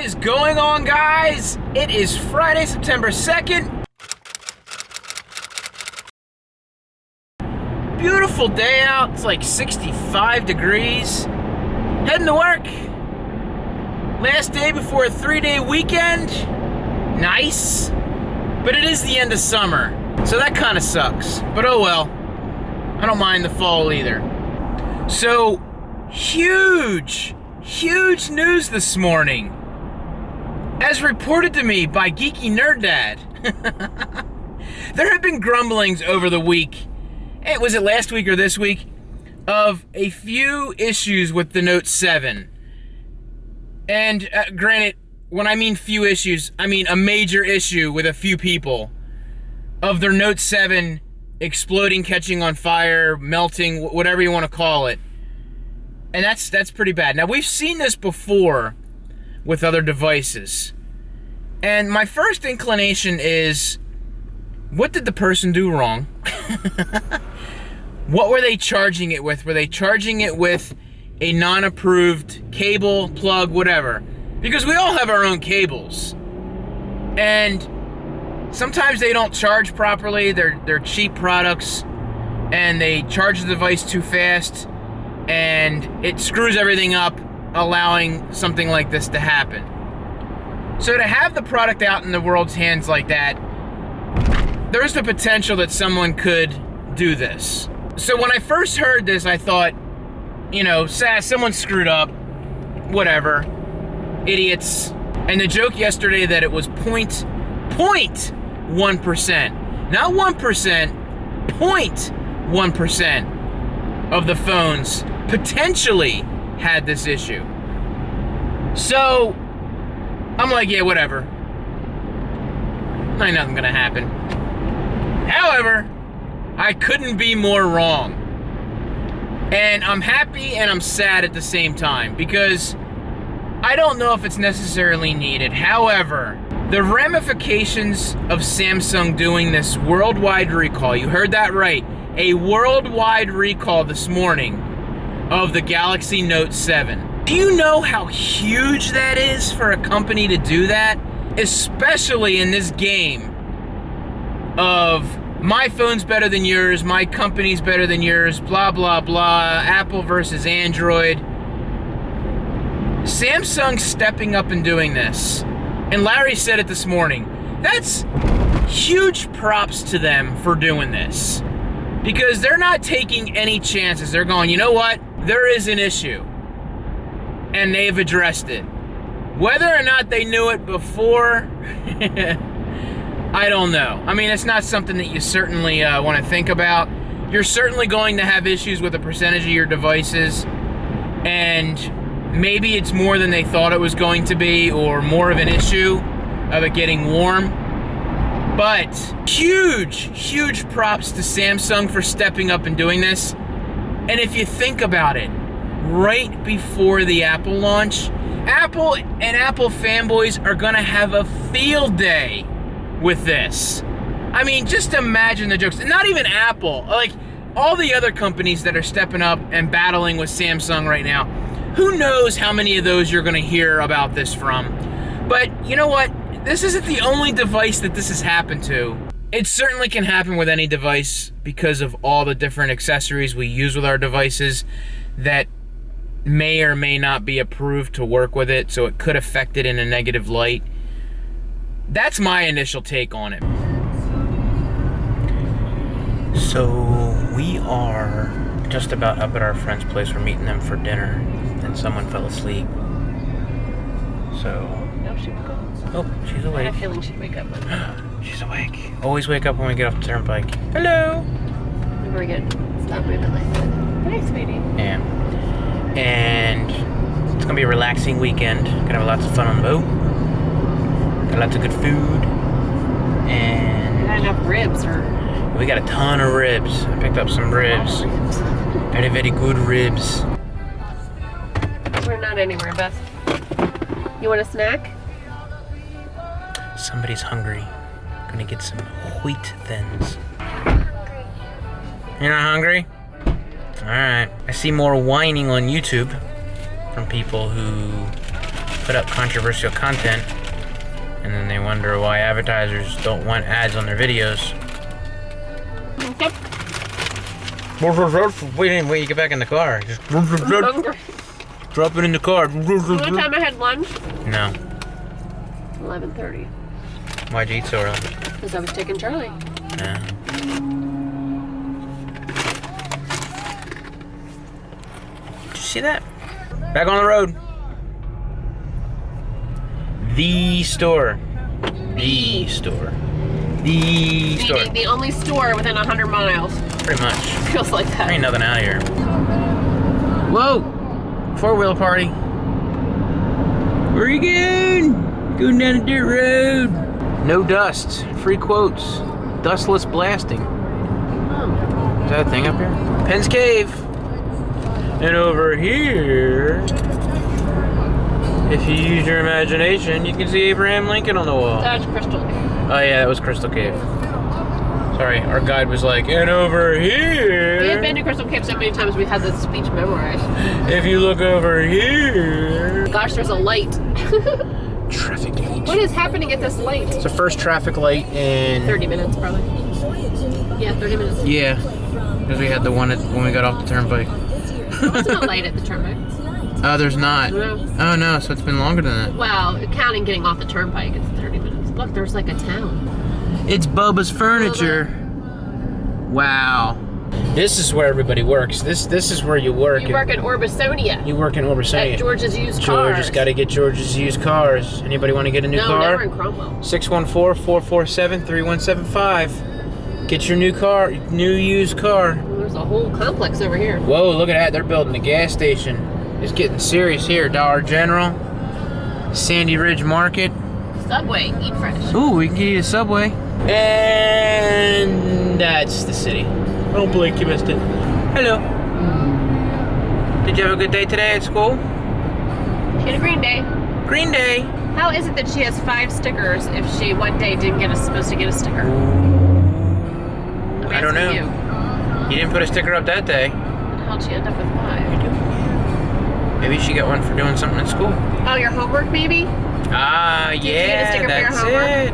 is going on, guys? It is Friday, September 2nd. Beautiful day out. It's like 65 degrees. Heading to work. Last day before a 3-day weekend. Nice. But it is the end of summer, so that kind of sucks. But oh well. I don't mind the fall either. So, huge news this morning. As reported to me by Geeky Nerd Dad. There have been grumblings over the week. Was it last week or this week? Of a few issues with the Note 7. And granted, when I mean few issues, I mean a major issue with a few people. Of their Note 7 exploding, catching on fire, melting, whatever you want to call it. And that's pretty bad. Now, we've seen this before with other devices. And my first inclination is, what did the person do wrong? What were they charging it with? Were they charging it with a non-approved cable, plug, whatever? Because we all have our own cables. And sometimes they don't charge properly. They're cheap products. And they charge the device too fast. And it screws everything up, allowing something like this to happen. So to have the product out in the world's hands like that, there's the potential that someone could do this. So when I first heard this, I thought, you know, someone screwed up, whatever, idiots. And the joke yesterday that it was 0.1%, not 1%, 0.1% of the phones potentially had this issue. So I'm like, yeah, whatever. Ain't nothing gonna happen. However, I couldn't be more wrong. And I'm happy and I'm sad at the same time because I don't know if it's necessarily needed. However, the ramifications of Samsung doing this worldwide recall, you heard that right, a worldwide recall this morning of the Galaxy Note 7. Do you know how huge that is for a company to do that? Especially in this game of my phone's better than yours, my company's better than yours, blah, blah, blah, Apple versus Android. Samsung stepping up and doing this. And Larry said it this morning. That's huge props to them for doing this. Because they're not taking any chances. They're going, you know what? There is an issue. And they've addressed it. Whether or not they knew it before, I don't know. I mean, it's not something that you certainly want to think about. You're certainly going to have issues with a percentage of your devices, and maybe it's more than they thought it was going to be, or more of an issue of it getting warm. But huge props to Samsung for stepping up and doing this. And if you think about it, right before the Apple launch, Apple and Apple fanboys are gonna have a field day with this. I mean, just imagine the jokes. Not even Apple, like all the other companies that are stepping up and battling with Samsung right now. Who knows how many of those you're gonna hear about this from. But you know what? This isn't the only device that this has happened to. It certainly can happen with any device because of all the different accessories we use with our devices that may or may not be approved to work with it, so it could affect it in a negative light. That's my initial take on it. So we are just about up at our friend's place. We're meeting them for dinner, and someone fell asleep. So. No, she woke up. Oh, she's awake. I have a feeling she'd wake up. She's awake. Always wake up when we get off the turnpike. Hello. We're good. Stop moving like that. Hi, sweetie. Yeah. And it's gonna be a relaxing weekend. Gonna have lots of fun on the boat. Got lots of good food. And Not enough ribs, or we got a ton of ribs. I picked up some ribs. Very, very good ribs. We're not anywhere, Beth. You want a snack? Somebody's hungry. Gonna get some wheat thins. You're not hungry? Alright. I see more whining on YouTube from people who put up controversial content, and then they wonder why advertisers don't want ads on their videos. Okay. Wait, you get back in the car. Just I'm hungry. drop it in the car. What time I had lunch? No. 11:30. Why'd you eat so early? Because I was taking Charlie. No. Did you see that? Back on the road. The store. The store. The store. Meaning the only store within 100 miles. Pretty much. Feels like that. Ain't nothing out here. Whoa! Four-wheel party. Where are you going? Going down a dirt road. No dust. Free quotes. Dustless blasting. Is that a thing up here? Penn's Cave. And over here, if you use your imagination, you can see Abraham Lincoln on the wall. That's Crystal. Oh yeah, that was Crystal Cave. Sorry, our guide was like, and over here. We had been to Crystal Cave so many times we had this speech memorized. If you look over here. Gosh, there's a light. Traffic light. What is happening at this light? It's the first traffic light in 30 minutes probably. Yeah, 30 minutes. Yeah, because we had the one when we got off the turnpike. There's no light at the turnpike. Oh, there's not. No. Oh no, so it's been longer than that. Well, counting getting off the turnpike, it's 30 minutes. Look, there's like a town. It's Bubba's Furniture. Wow. This is where everybody works. This is where you work. You work in Orbisonia. You work in Orbisonia. At George's Used Cars. George's got to get George's Used Cars. Anybody want to get a new No, car? we're in Cromwell. 614-447-3175. Get your new car, new used car. There's a whole complex over here. Whoa, look at that. They're building a gas station. It's getting serious here. Dollar General, Sandy Ridge Market. Subway, eat fresh. Ooh, we can eat a Subway. And that's the city. Don't blink, you missed it. Hello. Did you have a good day today at school? She had a green day. Green Day. How is it that she has 5 stickers if she one day didn't get supposed to get a sticker? I don't know. You didn't put a sticker up that day. How'd she end up with 5? Maybe she got one for doing something at school. Oh, your homework maybe? Ah, Did you get a yeah, sticker for your that's homework? it.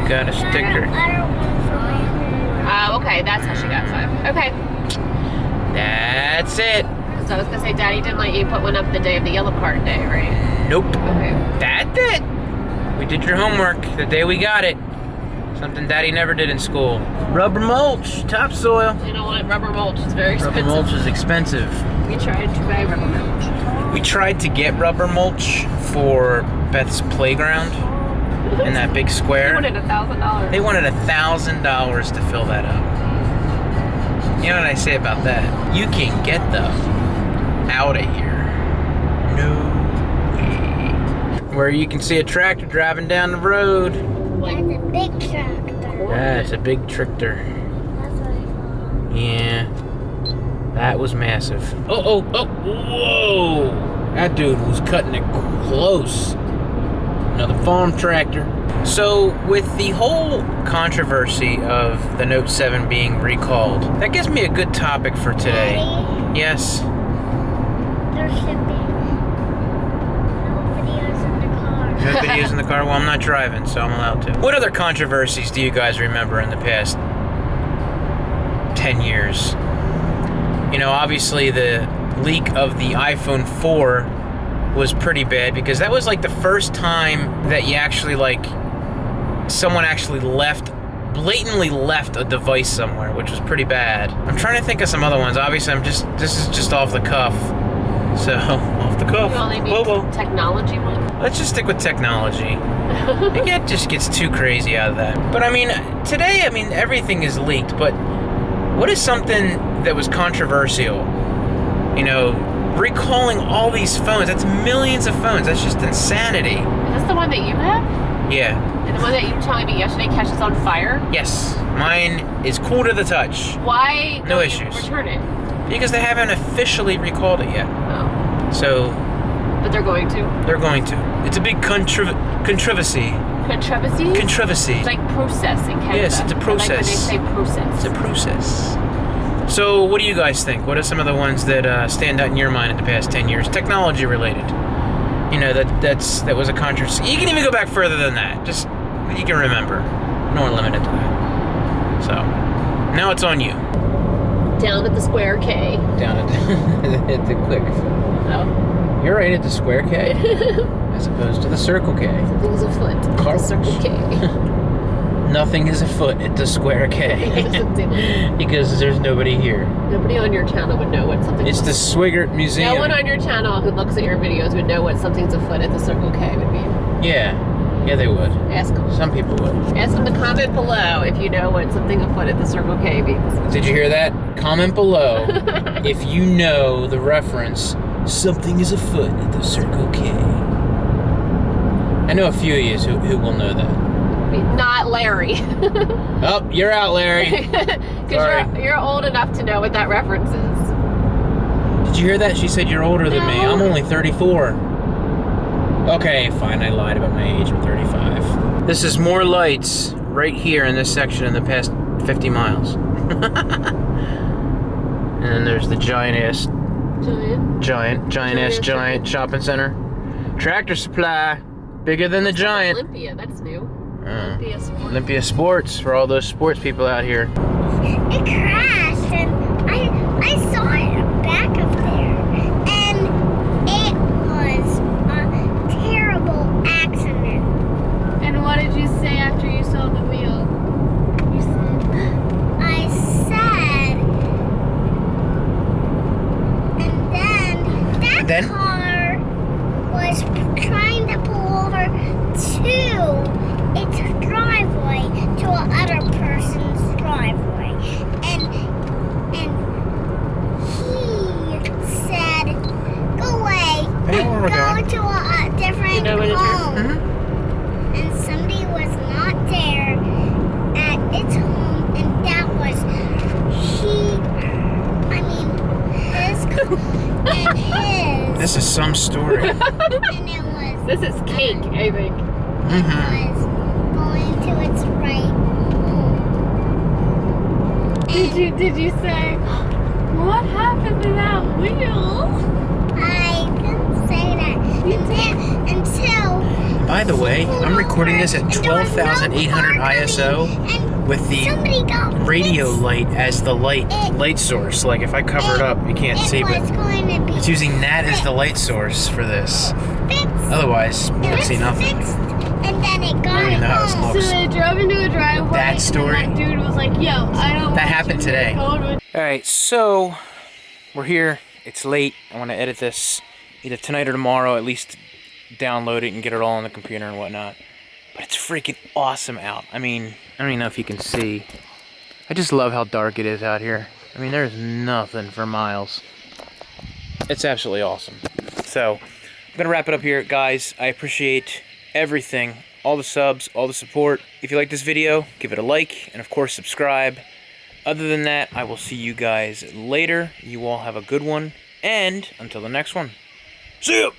You got a sticker. Oh, okay, that's how she got 5. Okay. That's it. So I was gonna say, Daddy didn't let you put one up the day of the yellow card day, right? Nope. Okay. That's it. We did your homework the day we got it. Something Daddy never did in school. Rubber mulch, topsoil. You know what? Rubber mulch is very expensive. Rubber mulch is expensive. We tried to buy rubber mulch. We tried to get rubber mulch for Beth's playground in that big They square. wanted $1,000. They wanted $1,000 to fill that up. You know what I say about that? You can get them out of here. No way. Where you can see a tractor driving down the road. Like, That's a big tractor. Yeah, it's a big tractor. That's what I thought. Yeah. That was massive. Oh, whoa! That dude was cutting it close. Another farm tractor. So, with the whole controversy of the Note 7 being recalled, that gives me a good topic for today. Daddy, Yes? there should be no videos in the car. No videos in the car? Well, I'm not driving, so I'm allowed to. What other controversies do you guys remember in the past 10 years? You know, obviously the leak of the iPhone 4 was pretty bad because that was like the first time that you actually someone actually blatantly left a device somewhere, which was pretty bad. I'm trying to think of some other ones. Obviously, this is just off the cuff. So, off the cuff. you only need technology one. Let's just stick with technology. It just gets too crazy out of that. But I mean, today, everything is leaked, but what is something that was controversial? You know, recalling all these phones. That's millions of phones. That's just insanity. Is this the one that you have? Yeah. And the one that you were telling me yesterday catches on fire? Yes. Mine is cool to the touch. Why No don't you issues. return it? Because they haven't officially recalled it yet. Oh. So, But they're going to. they're going to. It's a big controversy. Controversy? Controversy. It's like process in Canada. Yes, it's a I like when they process. say process. It's a process. So, what do you guys think? What are some of the ones that stand out in your mind in the past 10 years? Technology related. You know, that was a controversy. You can even go back further than that. Just, you can remember. No one limited to that. So, now it's on you. Down at the square K. Down at the click. Oh. You're right at the square K, as opposed to the circle K. Something's afoot at the circle K. Nothing is afoot at the square K. Because there's nobody here. Nobody on your channel would know what something It's the Swigert Museum. No one on your channel who looks at your videos would know what something's afoot at the circle K would be. Yeah. Yeah, they would. Ask them. Some people would. Ask them to comment below if you know what something afoot at the circle K means. Did you hear that? Comment below if you know the reference, something is afoot at the circle K. I know a few of you who will know that. Not Larry. Oh, you're out, Larry. Because you're old enough to know what that reference is. Did you hear that? She said you're older than me. I'm only 34. Okay, fine, I lied about my age. I'm 35. This is more lights right here in this section in the past 50 miles. And then there's the giant shopping center. Tractor Supply, bigger than the Giant. Olympia, that's new. Olympia Sports. Olympia Sports, for all those sports people out here. It crashed, and I saw it back of there, and it was a terrible accident. And what did you say after you saw the wheel? You said, I said, and then that car was trying to pull over to its driveway to another person's driveway, and he said, "Go away, I know where we're go going. to a different You know where to turn? home." And somebody was not there at its home, and that was his and his. This is some story. And it was. This is cake, I think. It was going to its right home. Did you say, what happened to that wheel? I didn't say that until. By the way, I'm recording this at 12,800 ISO with the radio light as the light source. Like if I cover it up, you can't see, but it's using that as the light source for this. Otherwise, you don't see nothing. And then it I don't got even know how this home. looks. So they drove into a driveway. That story? And then that dude was like, yo, I don't That want happened you today. going with Alright, so we're here. It's late. I want to edit this either tonight or tomorrow, at least download it and get it all on the computer and whatnot. But it's freaking awesome out. I mean, I don't even know if you can see. I just love how dark it is out here. I mean, there's nothing for miles. It's absolutely awesome. So, I'm going to wrap it up here, guys. I appreciate everything. All the subs, all the support. If you like this video, give it a like, and of course, subscribe. Other than that, I will see you guys later. You all have a good one, and until the next one, see ya!